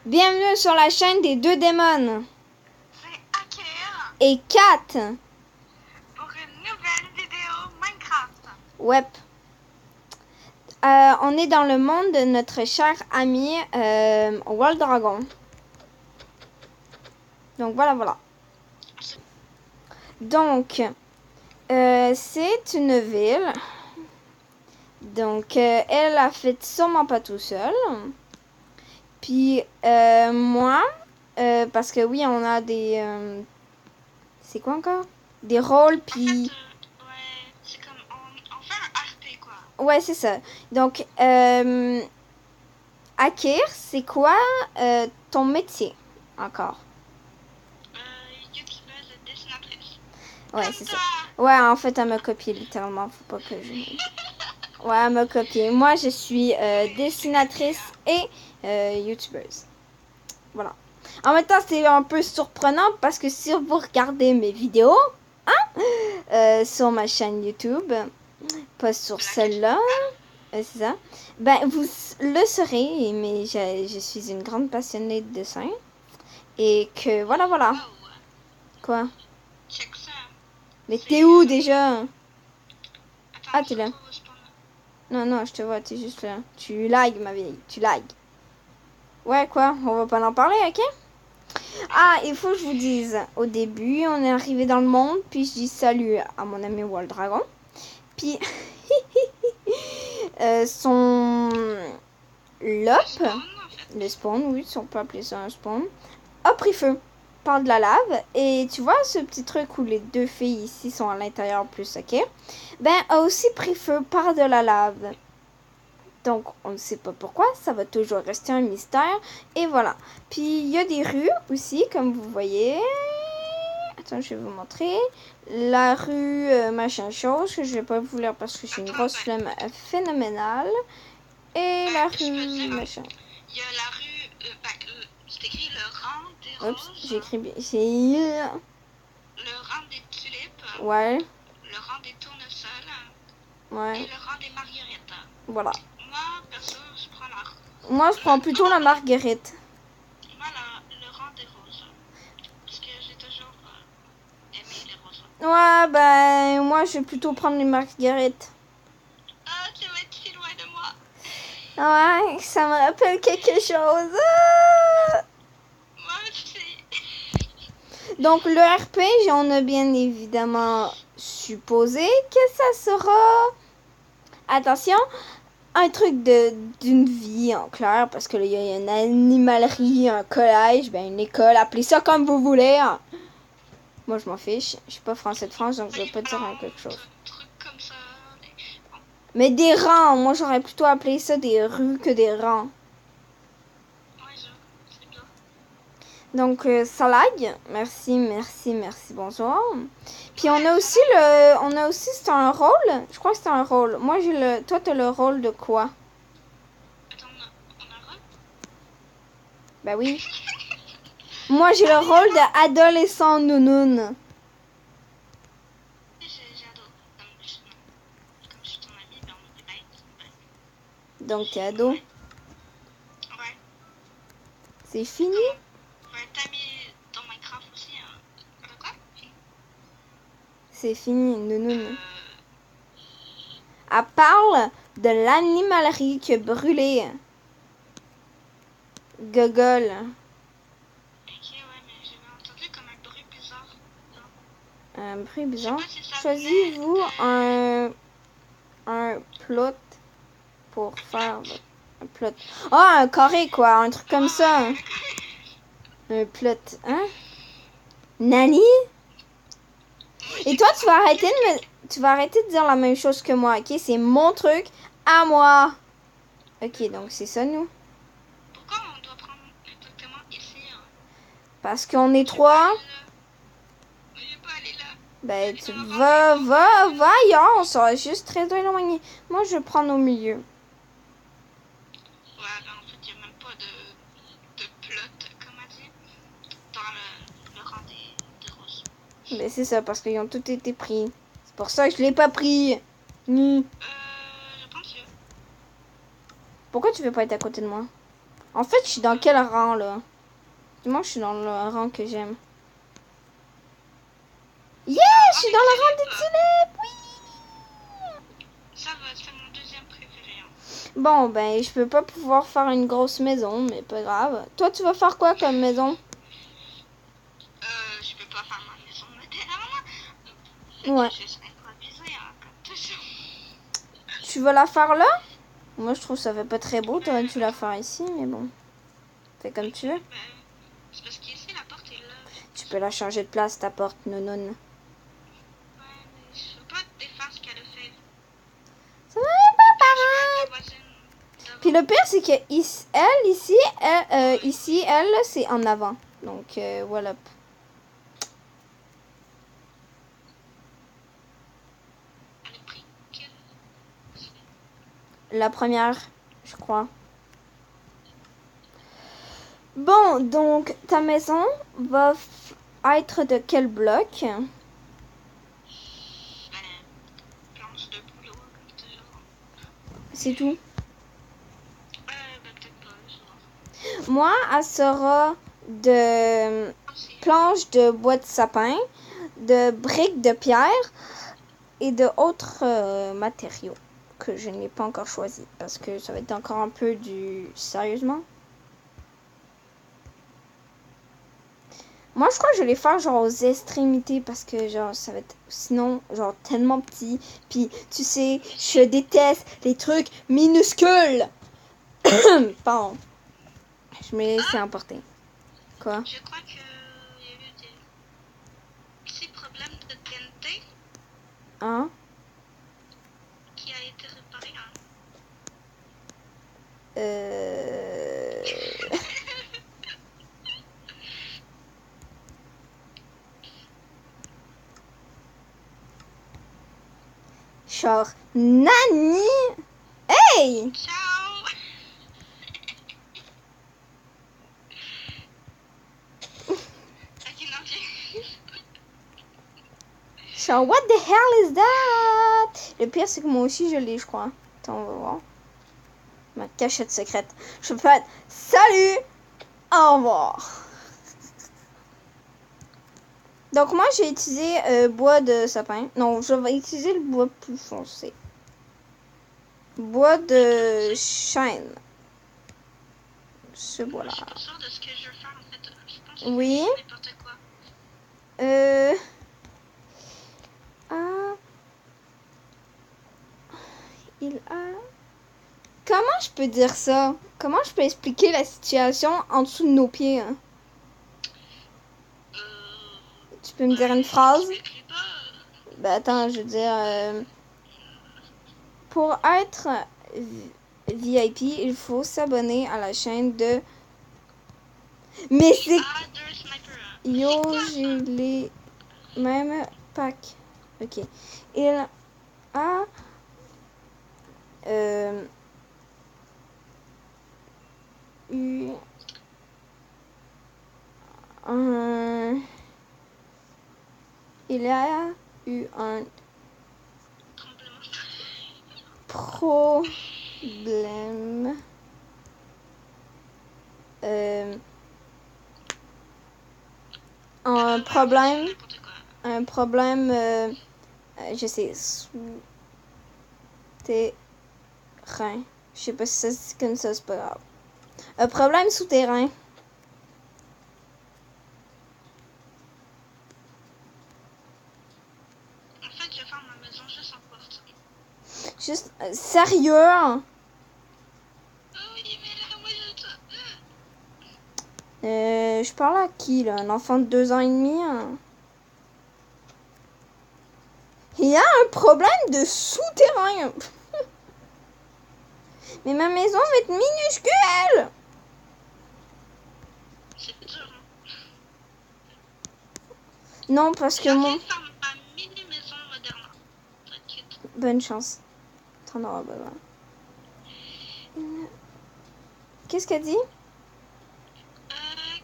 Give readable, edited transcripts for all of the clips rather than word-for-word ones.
Bienvenue sur la chaîne des deux démons. C'est Akir Et Kat. pour une nouvelle vidéo Minecraft. Ouais. On est dans le monde de notre cher ami World Dragon. Donc voilà. Donc, c'est une ville. Donc, elle a fait sûrement pas tout seul. Puis, moi, parce que oui, on a des... c'est quoi encore? Des rôles, puis... Ouais, c'est comme on fait un RP quoi. Ouais, c'est ça. Donc, Akir, c'est quoi ton métier encore? YouTubeuse dessinatrice. Ouais, Comme c'est ça. toi. Ouais, en fait, elle me copie littéralement. Faut pas que je... Ouais, elle me copie. Moi, je suis dessinatrice et youtubeuse. Voilà. En même temps, c'est un peu surprenant parce que si vous regardez mes vidéos, sur ma chaîne YouTube, pas sur celle-là, c'est ça, ben vous le saurez, mais je suis une grande passionnée de dessin. Et que voilà. Wow. Quoi? Check ça. Mais t'es où déjà? Attends, Ah, t'es là. je trouve spawn. Non, je te vois, t'es juste là. Tu lags, ma vieille, tu lags. Ouais, quoi? On va pas en parler, ok? Ah, il faut que je vous dise, au début, on est arrivé dans le monde, puis je dis salut à mon ami World Dragon. Puis, son lop, Spawn en fait. le spawn, oui, si on peut appeler ça un spawn, a pris feu par de la lave. Et tu vois ce petit truc où les deux filles ici sont à l'intérieur plus, ok? Ben, a aussi pris feu par de la lave. Donc, on ne sait pas pourquoi, ça va toujours rester un mystère. Et voilà. Puis, il y a des rues aussi, comme vous voyez. Attends, je vais vous montrer. La rue machin chose, que je vais pas vous lire parce que j'ai une grosse flemme phénoménale. Et la Je peux rue dire, machin. il y a la rue, c'est écrit le rang des Oups, roses. j'ai écrit bien. Le rang des tulipes. Ouais, Le rang des tournesols. Et ouais, le rang des marguerites. voilà. Moi, perso, je prends la... Moi, je prends plutôt la marguerite. Voilà, le rang des roses. Parce que j'ai toujours aimé les roses. Ouais, ben, moi, je vais plutôt prendre les marguerites. Ah, tu vas être si loin de moi. Ouais, ça me rappelle quelque chose. Moi aussi. Donc, le RPG, on a bien évidemment supposé que ça sera... Attention, un truc d'une vie en clair, parce que là, il y a une animalerie, un collège, ben une école, appelez ça comme vous voulez. Hein. Moi, je m'en fiche. Je suis pas français de France, donc je vais pas dire quelque chose. Truc comme ça. Bon, Mais des rangs, moi, j'aurais plutôt appelé ça des rues que des rangs. ouais, c'est bien. Donc, ça lag. Merci, bonsoir. Puis on Ouais, a ça aussi c'est un rôle. Je crois que c'est un rôle. Moi, toi, t'as le rôle de quoi? Attends, on a re... Ben oui. Moi, j'ai le rôle de adolescent nounoun. J'ai ado. Comme je suis ton amie, ben on est bête. Donc, t'es ado. Ouais. C'est fini? Ouais, t'as mis dans Minecraft aussi, hein. Quoi? C'est fini, nounoun. Elle parle de l'animalerie qui a brûlé. Gogol. Ok, ouais, mais j'avais entendu comme un bruit bizarre. Un bruit bizarre. Je sais pas si ça Choisissez-vous un plot pour faire un plot. Oh, un carré quoi, un truc comme ça. Un plot, hein? Nani? Et toi, tu vas arrêter de dire la même chose que moi, ok? C'est mon truc à moi. Ok, donc c'est ça nous. Pourquoi on doit prendre exactement ici? Hein? Parce qu'on est trois. Je vais pas aller là. Ben, tu va ailleurs, ça va juste très éloigné. Moi, je vais prendre au milieu. Ouais, ben en fait, il n'y a même pas de plot, comme on dit, dans le rang des roses. Ben, c'est ça, parce qu'ils ont tous été pris. C'est pour ça que je l'ai pas pris. Je pense que... Pourquoi tu veux pas être à côté de moi? En fait, je suis dans quel rang, là? Moi, je suis dans le rang que j'aime. Yeah! Je suis dans le rang des tulipes! Oui! Ça va, c'est mon deuxième préféré. Hein. Bon, ben, je peux pas pouvoir faire une grosse maison, mais pas grave. Toi, tu vas faire quoi comme maison? Je peux pas faire ma maison moderne. Ouais. Je vais improviser, hein, comme toujours. Tu vas la faire là? Moi, je trouve ça fait pas très beau. T'aurais dû la faire ici, mais bon. Fais comme tu veux. Ben, c'est parce qu'ici, la porte est là. Tu peux la changer de place, ta porte, non. Ouais, mais je veux pas défaire ce qu'elle a fait. Ça va pas Je pareil. veux être la voisine d'avant. Puis le pire, c'est que ici, elle, c'est en avant. Donc, voilà. Elle a pris quelle... La première, je crois. Bon, donc, ta maison va être de quel bloc? Ben, planche de boulot, comme toujours. C'est tout. Ben, peut-être pas, genre. Moi, elle sera de Aussi. planches de bois de sapin, de briques de pierre et de autres matériaux que je n'ai pas encore choisi parce que ça va être encore un peu du... Sérieusement? Moi, je crois que je vais les faire genre aux extrémités parce que genre ça va être sinon genre tellement petit. Puis tu sais, je déteste les trucs minuscules. Pardon. Je me laisse emporter. Quoi? Je crois qu'il y a eu des petits problèmes de TNT Hein? qui a été réparé. Hein. Genre, Nani? Hey! Ciao! Ok, non, viens. Genre, what the hell is that? Le pire, c'est que moi aussi, je l'ai, je crois. Attends, on va voir. Ma cachette secrète. Je peux faire salut! Au revoir! Donc, moi, j'ai utilisé bois de sapin. Non, je vais utiliser le bois plus foncé. Bois de chêne. Ce bois-là. Je suis pas sûre de ce que je veux faire en fait. Je pense que Oui. c'est n'importe quoi. Ah. Il a... Comment je peux dire ça? Comment je peux expliquer la situation en dessous de nos pieds? Hein? Tu peux me dire une phrase? Je m'écris pas. Ben attends, je veux dire... pour être VIP, il faut s'abonner à la chaîne de... Mais c'est... Other Sniper. Yo, j'ai les mêmes packs. Ok. Il a... eu... un... Il a eu un problème. Un problème. N'importe quoi. Un problème. Je sais. Souterrain. Je sais pas si ça se dit comme ça, c'est pas grave. Un problème souterrain. En fait, je vais faire ma maison juste en porte. Juste. Sérieux? Oh oui, mais là, moi je... Je parle à qui là? Un enfant de 2 ans et demi? Hein? Il y a un problème de souterrain. Mais ma maison va être minuscule. C'est dur, hein. Non, parce que J'ai moi... essayé de faire ma mini maison moderne. T'inquiète. Bonne chance. T'en auras besoin. Qu'est-ce qu'elle dit?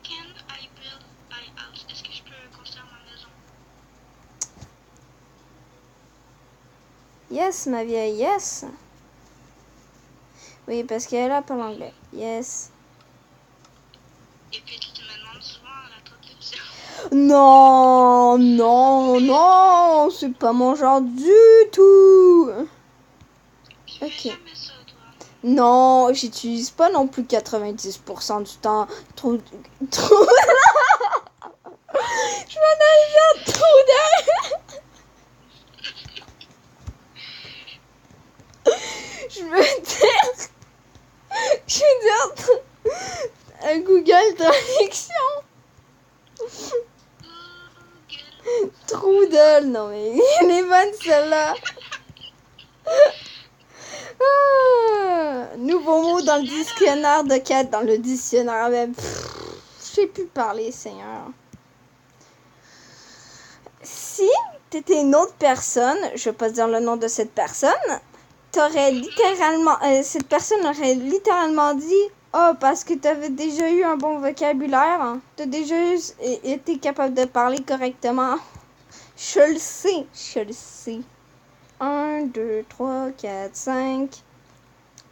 Can I build my house? Est-ce que je peux construire ma maison? Yes, ma vieille, yes. Oui, parce qu'elle a pas l'anglais. Yes. Non, non, non, c'est pas mon genre du tout. Tu fais Ok. jamais ça, toi. Non, j'utilise pas non plus 90% du temps. Trop. Je m'en arrive à trop d'heures. Je veux dire. Je veux dire. Google Traduction. Google. Trudel, non mais elle est bonne celle-là. Nouveau mot dans le dictionnaire de Kat, dans le dictionnaire même. Je sais plus parler, Seigneur. Si t'étais une autre personne, je vais pas dire le nom de cette personne, t'aurais littéralement, cette personne aurait littéralement dit, oh parce que t'avais déjà eu un bon vocabulaire, hein. T'as déjà été capable de parler correctement. Je le sais, je le sais. 1, 2, 3, 4, 5.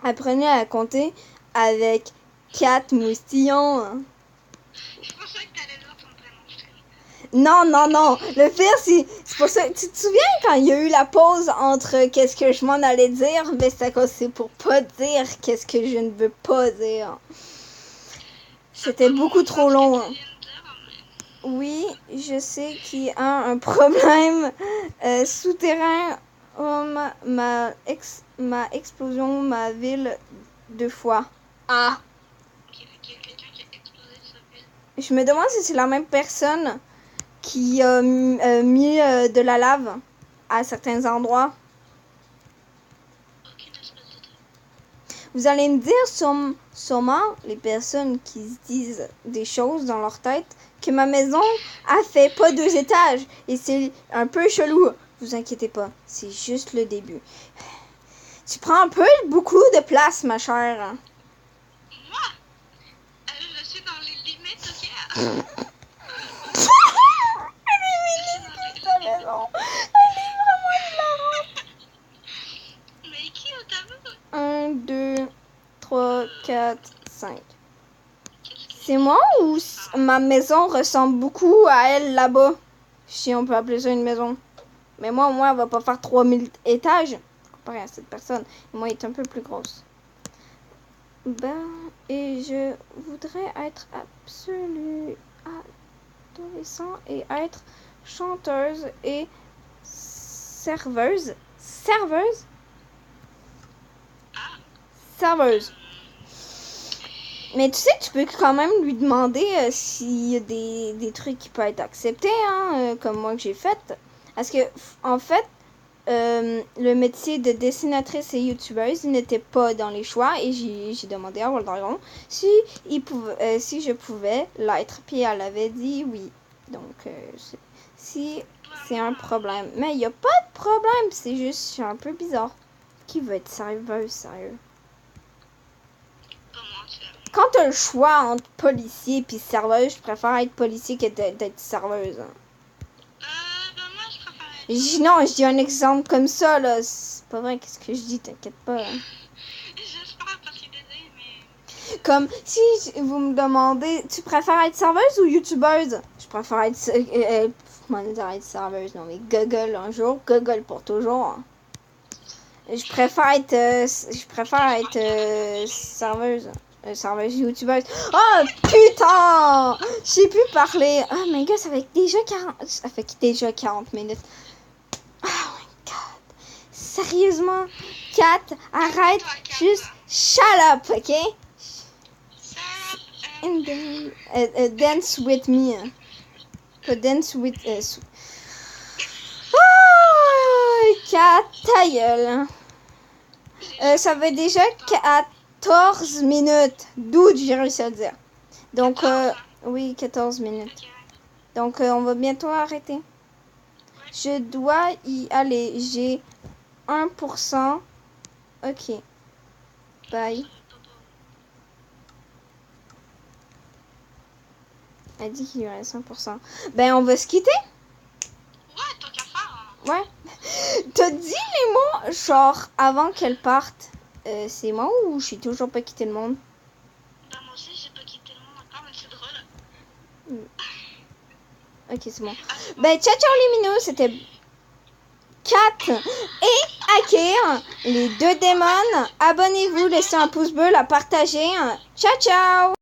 Apprenez à compter avec 4 moustillons. Hein. Je pensais que t'allais dire ton prénom. Non, non, non. Le pire, c'est pour ça. Tu te souviens quand il y a eu la pause entre qu'est-ce que je m'en allais dire? Ben, c'est pour pas dire qu'est-ce que je ne veux pas dire. C'était beaucoup trop long. Hein. Oui, je sais qu'il y a un problème souterrain. Oh, ma explosion, ma ville 2 fois. Ah! Il y a quelqu'un qui a explosé sa ville. Je me demande si c'est la même personne qui a mis de la lave à certains endroits. Aucune espèce de truc. Vous allez me dire sûrement, les personnes qui se disent des choses dans leur tête, que ma maison a fait pas 2 étages et c'est un peu chelou. Vous inquiétez pas, c'est juste le début. Tu prends un peu beaucoup de place, ma chère. Moi, je suis dans les limites, ok? Elle est minuscule, ta maison. Elle est vraiment hilarante. Mais qui au tableau? 1, 2, 3, 4, 5. Qu'est-ce que C'est moi ou ma maison ressemble beaucoup à elle là-bas? Si on peut appeler ça une maison. Mais moi, au moins, elle va pas faire 3000 étages. Comparé à cette personne. Et moi, elle est un peu plus grosse. Ben, et je voudrais être absolue adolescent et être chanteuse et serveuse. Serveuse? Serveuse. Mais tu sais, tu peux quand même lui demander s'il y a des trucs qui peuvent être acceptés, hein, comme moi que j'ai fait. Parce que, en fait, le métier de dessinatrice et youtubeuse n'était pas dans les choix et j'ai demandé à World Dragon si je pouvais l'être. Puis elle avait dit oui. Donc, si c'est un problème. Mais il n'y a pas de problème, c'est juste, c'est un peu bizarre. Qui veut être serveuse, sérieux? Comment tu as? Quand t'as le choix entre policier et serveuse, je préfère être policier que d'être serveuse. Ben moi je préfère être... Non, je dis un exemple comme ça, là. C'est pas vrai, qu'est-ce que je dis, t'inquiète pas. Hein. J'espère parce qu'il est mais... Comme si vous me demandez, tu préfères être serveuse ou youtubeuse? Je préfère être... comment dire être serveuse? Non, mais Google un jour, Google pour toujours. Hein. Je préfère être... serveuse. Serveuse youtubeuse. Oh putain! J'ai pu parler. Oh my god, ça fait déjà 40 minutes. Oh my god. Sérieusement, Kat, arrête. Juste shut up, ok? And then, dance with me. Pas dance with... Oh, Kat, ta gueule. Ça fait déjà 14 minutes. D'où j'ai réussi à le dire. Donc, oui, 14 minutes. Donc, on va bientôt arrêter. Je dois y aller. J'ai 1%. Ok. Bye. Elle dit qu'il y aurait 100%. Ben, on va se quitter. Ouais, tant qu'à faire. Ouais. T'as dit les mots, genre, avant qu'elle parte. C'est moi ou je suis toujours pas quitté le monde? Ben moi aussi j'ai pas quitté le monde encore, mais c'est drôle. Ok, c'est bon. Ben, ciao, ciao les minous, c'était Kat et Akir, les deux démons. Abonnez-vous, laissez un pouce bleu, la partagez. Ciao, ciao!